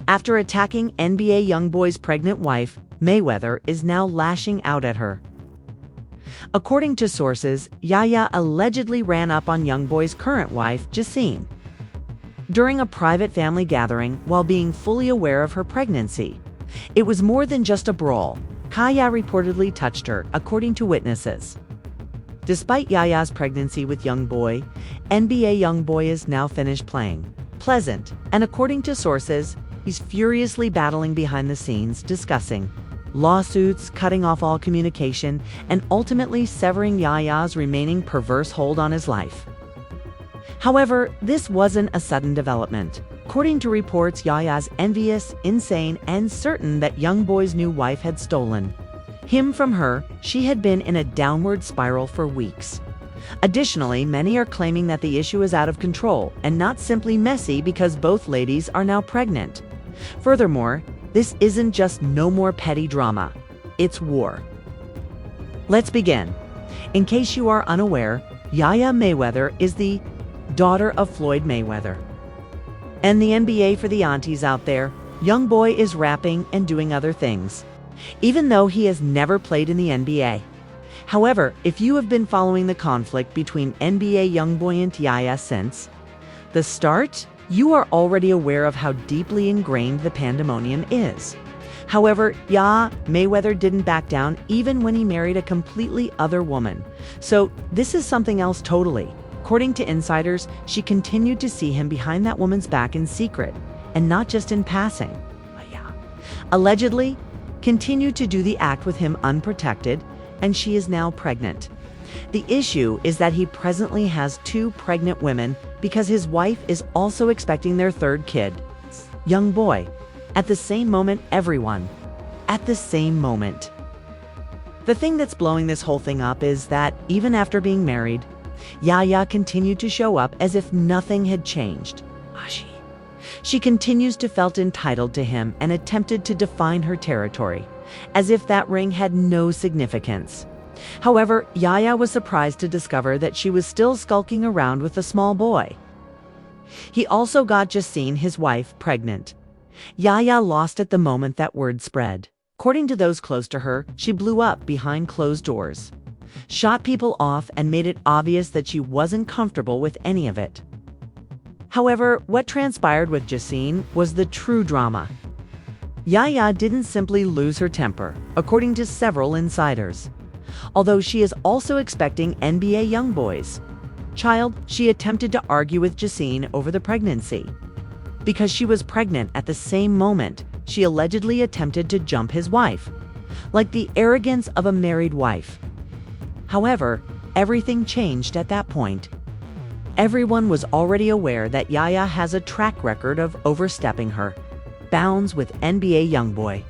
After attacking NBA YoungBoy's pregnant wife, Mayweather is now lashing out at her. According to sources, Yaya allegedly ran up on YoungBoy's current wife, Justine, during a private family gathering while being fully aware of her pregnancy. It was more than just a brawl. Yaya reportedly touched her, according to witnesses. Despite Yaya's pregnancy with YoungBoy, NBA YoungBoy is now finished playing pleasant, and according to sources, he's furiously battling behind the scenes, discussing lawsuits, cutting off all communication, and ultimately severing Yaya's remaining perverse hold on his life. However, this wasn't a sudden development. According to reports, Yaya's envious, insane, and certain that YoungBoy's new wife had stolen him from her. She had been in a downward spiral for weeks. Additionally, many are claiming that the issue is out of control and not simply messy because both ladies are now pregnant. Furthermore, this isn't just no more petty drama, it's war. Let's begin. In case you are unaware, Yaya Mayweather is the daughter of Floyd Mayweather. And the NBA for the aunties out there, YoungBoy is rapping and doing other things, even though he has never played in the NBA. However, if you have been following the conflict between NBA YoungBoy and Yaya since the start, you are already aware of how deeply ingrained the pandemonium is. However, Yaya Mayweather didn't back down even when he married a completely other woman. So this is something else totally. According to insiders, she continued to see him behind that woman's back in secret, and not just in passing. Allegedly, continued to do the act with him unprotected, and she is now pregnant. The issue is that he presently has 2 pregnant women because his wife is also expecting their 3rd kid, YoungBoy. At the same moment, everyone. At the same moment. The thing that's blowing this whole thing up is that even after being married, Yaya continued to show up as if nothing had changed. She continues to felt entitled to him and attempted to define her territory, as if that ring had no significance. However, Yaya was surprised to discover that she was still skulking around with a small boy. He also got Justine, his wife, pregnant. Yaya lost at the moment that word spread. According to those close to her, she blew up behind closed doors, shot people off, and made it obvious that she wasn't comfortable with any of it. However, what transpired with Justine was the true drama. Yaya didn't simply lose her temper, according to several insiders. Although she is also expecting NBA YoungBoy's child, she attempted to argue with Justine over the pregnancy. Because she was pregnant at the same moment, she allegedly attempted to jump his wife, like the arrogance of a married wife. However, everything changed at that point. Everyone was already aware that Yaya has a track record of overstepping her bounds with NBA YoungBoy.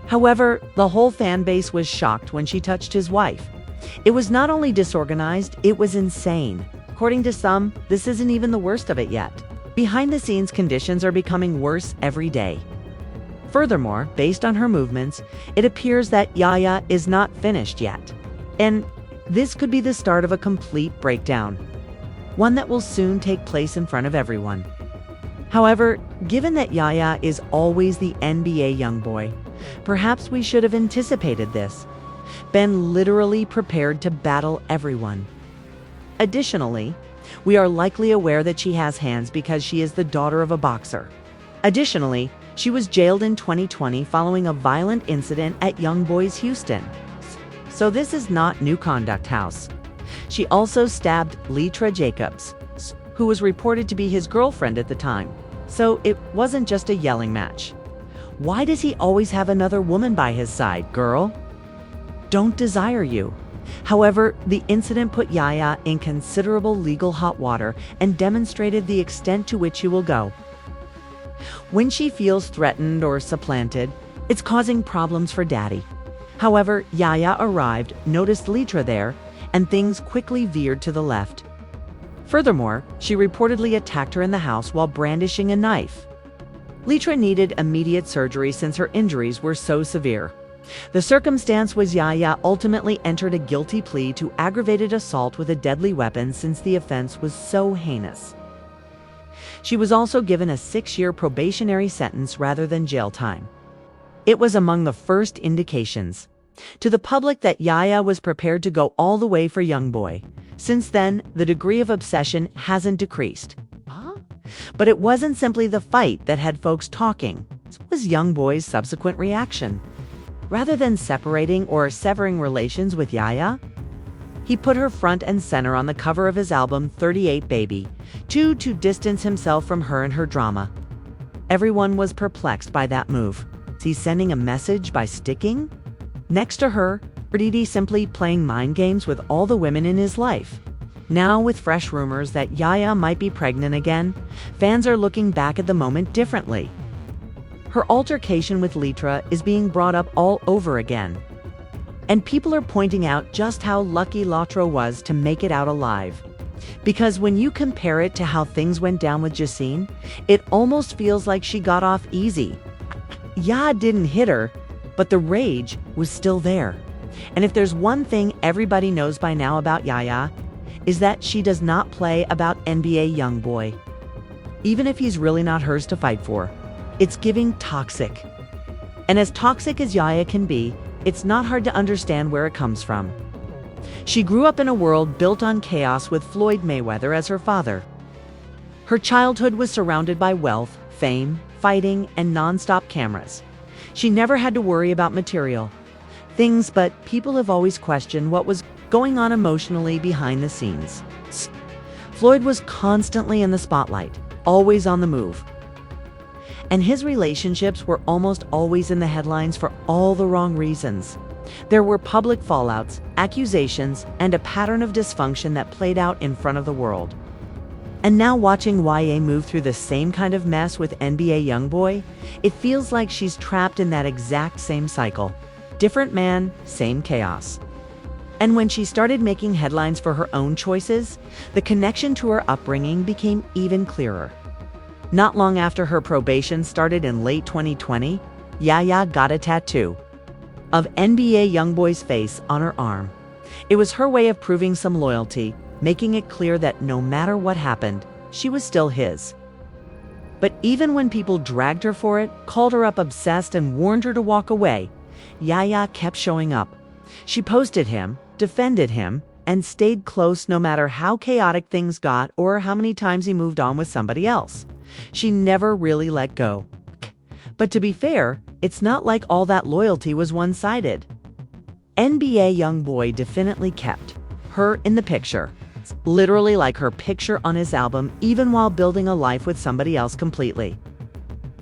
However, the whole fan base was shocked when she touched his wife. It was not only disorganized, it was insane. According to some, this isn't even the worst of it yet. Behind the scenes conditions are becoming worse every day. Furthermore, based on her movements, it appears that Yaya is not finished yet. And this could be the start of a complete breakdown, one that will soon take place in front of everyone. However, given that Yaya is always the NBA YoungBoy, perhaps we should have anticipated this, been literally prepared to battle everyone. Additionally, we are likely aware that she has hands because she is the daughter of a boxer. Additionally, she was jailed in 2020 following a violent incident at YoungBoy's Houston. So this is not new conduct house. She also stabbed Letra Jacobs, who was reported to be his girlfriend at the time. So it wasn't just a yelling match. Why does he always have another woman by his side, girl? Don't desire you. However, the incident put Yaya in considerable legal hot water and demonstrated the extent to which he will go. When she feels threatened or supplanted, it's causing problems for daddy. However, Yaya arrived, noticed Letra there, and things quickly veered to the left. Furthermore, she reportedly attacked her in the house while brandishing a knife. Letra needed immediate surgery since her injuries were so severe. The circumstance was Yaya ultimately entered a guilty plea to aggravated assault with a deadly weapon since the offense was so heinous. She was also given a 6-year probationary sentence rather than jail time. It was among the first indications to the public that Yaya was prepared to go all the way for YoungBoy. Since then, the degree of obsession hasn't decreased. But it wasn't simply the fight that had folks talking. It was YoungBoy's subsequent reaction. Rather than separating or severing relations with Yaya, he put her front and center on the cover of his album 38 Baby, to distance himself from her and her drama. Everyone was perplexed by that move. Is he sending a message by sticking next to her, or did he simply playing mind games with all the women in his life? Now, with fresh rumors that Yaya might be pregnant again, fans are looking back at the moment differently. Her altercation with Litra is being brought up all over again. And people are pointing out just how lucky Litra was to make it out alive. Because when you compare it to how things went down with Jacine, it almost feels like she got off easy. Ya didn't hit her, but the rage was still there. And if there's one thing everybody knows by now about Yaya, is that she does not play about NBA YoungBoy. Even if he's really not hers to fight for, it's giving toxic. And as toxic as Yaya can be, it's not hard to understand where it comes from. She grew up in a world built on chaos with Floyd Mayweather as her father. Her childhood was surrounded by wealth, fame, fighting, and non-stop cameras. She never had to worry about material things, but people have always questioned what was going on emotionally behind the scenes. Floyd was constantly in the spotlight, always on the move. And his relationships were almost always in the headlines for all the wrong reasons. There were public fallouts, accusations, and a pattern of dysfunction that played out in front of the world. And now watching Yaya move through the same kind of mess with NBA YoungBoy, it feels like she's trapped in that exact same cycle. Different man, same chaos. And when she started making headlines for her own choices, the connection to her upbringing became even clearer. Not long after her probation started in late 2020, Yaya got a tattoo of NBA YoungBoy's face on her arm. It was her way of proving some loyalty, making it clear that no matter what happened, she was still his. But even when people dragged her for it, called her up obsessed, and warned her to walk away, Yaya kept showing up. She posted him, defended him, and stayed close no matter how chaotic things got or how many times he moved on with somebody else. She never really let go. But to be fair, it's not like all that loyalty was one-sided. NBA YoungBoy definitely kept her in the picture. It's literally like her picture on his album, even while building a life with somebody else completely.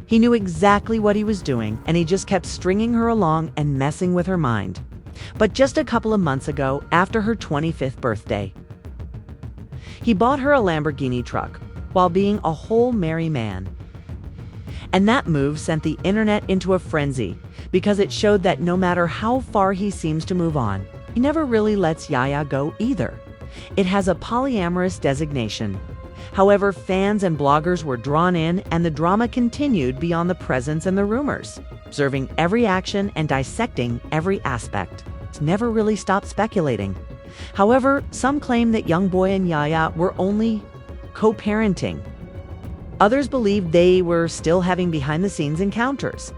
He knew exactly what he was doing, and he just kept stringing her along and messing with her mind. But just a couple of months ago, after her 25th birthday, he bought her a Lamborghini truck while being a whole merry man. And that move sent the internet into a frenzy because it showed that no matter how far he seems to move on, he never really lets Yaya go either. It has a polyamorous designation. However, fans and bloggers were drawn in, and the drama continued beyond the presents and the rumors, observing every action and dissecting every aspect. It's never really stopped speculating. However, some claim that YoungBoy and Yaya were only co-parenting. Others believed they were still having behind-the-scenes encounters.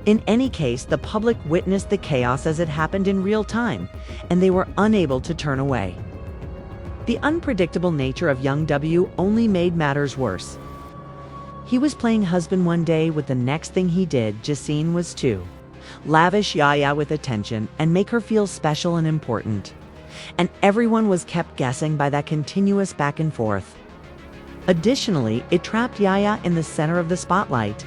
In any case, the public witnessed the chaos as it happened in real time, and they were unable to turn away. The unpredictable nature of young W only made matters worse. He was playing husband one day, with the next thing he did, Jacine was too. Lavish Yaya with attention and make her feel special and important. And everyone was kept guessing by that continuous back and forth. Additionally, it trapped Yaya in the center of the spotlight.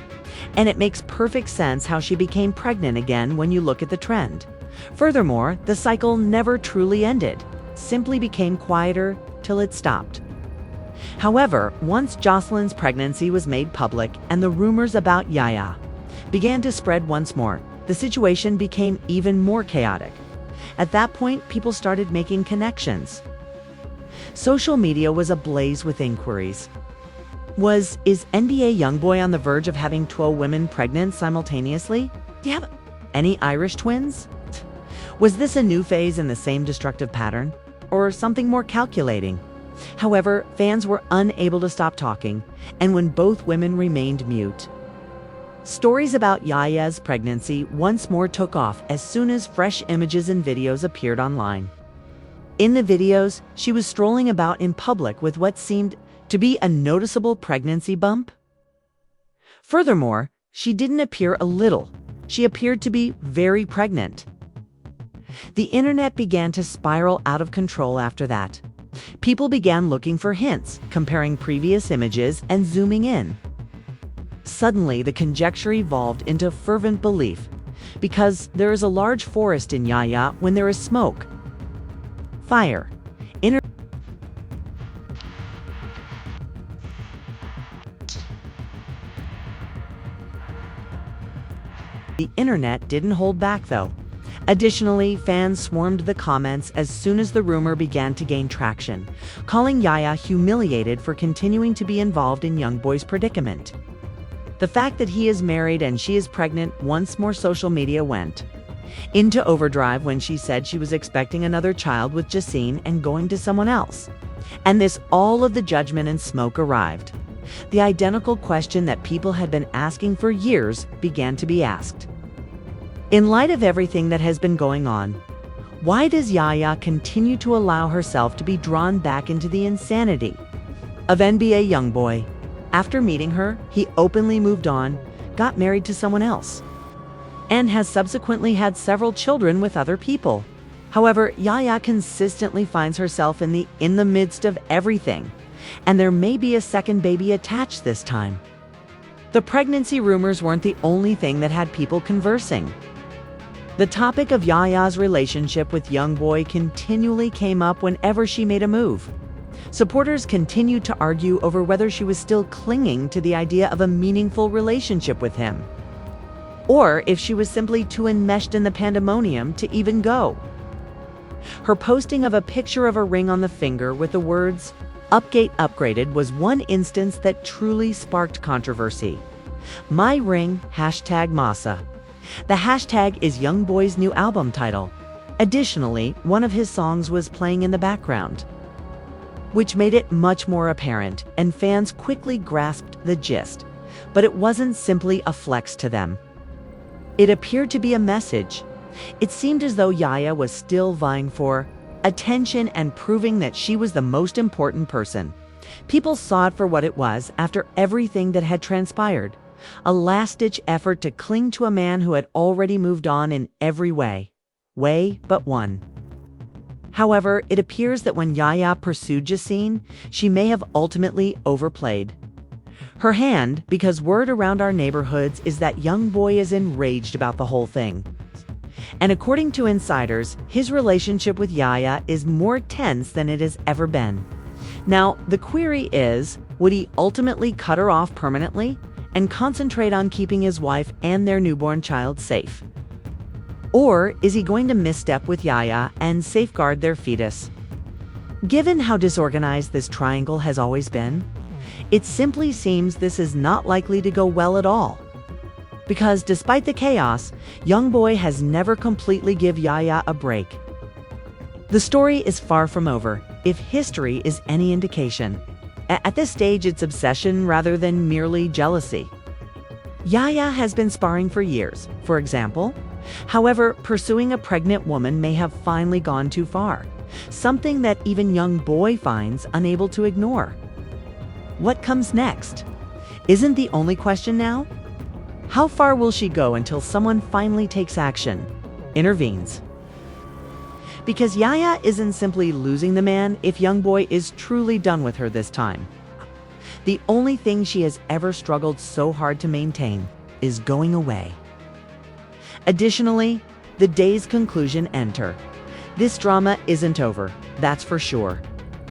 And it makes perfect sense how she became pregnant again when you look at the trend. Furthermore, the cycle never truly ended. Simply became quieter till it stopped. However, once Jocelyn's pregnancy was made public and the rumors about Yaya began to spread once more, the situation became even more chaotic. At that point, people started making connections. Social media was ablaze with inquiries. Is NBA YoungBoy on the verge of having 12 women pregnant simultaneously? Do you have any Irish twins? Was this a new phase in the same destructive pattern? Or something more calculating? However, fans were unable to stop talking, and when both women remained mute. Stories about Yaya's pregnancy once more took off as soon as fresh images and videos appeared online. In the videos, she was strolling about in public with what seemed to be a noticeable pregnancy bump. Furthermore, she didn't appear a little. She appeared to be very pregnant. The internet began to spiral out of control after that. People began looking for hints, comparing previous images and zooming in. Suddenly, the conjecture evolved into fervent belief, because there is a large forest in Yaya when there is smoke. Fire. The internet didn't hold back, though. Additionally, fans swarmed the comments as soon as the rumor began to gain traction, calling Yaya humiliated for continuing to be involved in YoungBoy's predicament. The fact that he is married and she is pregnant, once more social media went into overdrive when she said she was expecting another child with Justine and going to someone else. And this all of the judgment and smoke arrived. The identical question that people had been asking for years began to be asked. In light of everything that has been going on, why does Yaya continue to allow herself to be drawn back into the insanity of NBA YoungBoy? After meeting her, he openly moved on, got married to someone else, and has subsequently had several children with other people. However, Yaya consistently finds herself in the midst of everything, and there may be a second baby attached this time. The pregnancy rumors weren't the only thing that had people conversing. The topic of Yaya's relationship with YoungBoy continually came up whenever she made a move. Supporters continued to argue over whether she was still clinging to the idea of a meaningful relationship with him, or if she was simply too enmeshed in the pandemonium to even go. Her posting of a picture of a ring on the finger with the words, "Upgate upgraded," was one instance that truly sparked controversy. My ring, #Masa. The hashtag is YoungBoy's new album title. Additionally, one of his songs was playing in the background, which made it much more apparent, and fans quickly grasped the gist. But it wasn't simply a flex to them. It appeared to be a message. It seemed as though Yaya was still vying for attention and proving that she was the most important person. People saw it for what it was after everything that had transpired. A last-ditch effort to cling to a man who had already moved on in every way but one. However, it appears that when Yaya pursued Justine, she may have ultimately overplayed her hand, because word around our neighborhoods is that YoungBoy is enraged about the whole thing. And according to insiders, his relationship with Yaya is more tense than it has ever been. Now, the query is, would he ultimately cut her off permanently and concentrate on keeping his wife and their newborn child safe? Or is he going to misstep with Yaya and safeguard their fetus? Given how disorganized this triangle has always been, it simply seems this is not likely to go well at all. Because despite the chaos, YoungBoy has never completely give Yaya a break. The story is far from over, if history is any indication. At this stage, it's obsession rather than merely jealousy. Yaya has been sparring for years, for example. However, pursuing a pregnant woman may have finally gone too far, something that even YoungBoy finds unable to ignore. What comes next? Isn't the only question now? How far will she go until someone finally takes action, intervenes? Because Yaya isn't simply losing the man if YoungBoy is truly done with her this time. The only thing she has ever struggled so hard to maintain is going away. Additionally, the day's conclusion enter. This drama isn't over, that's for sure.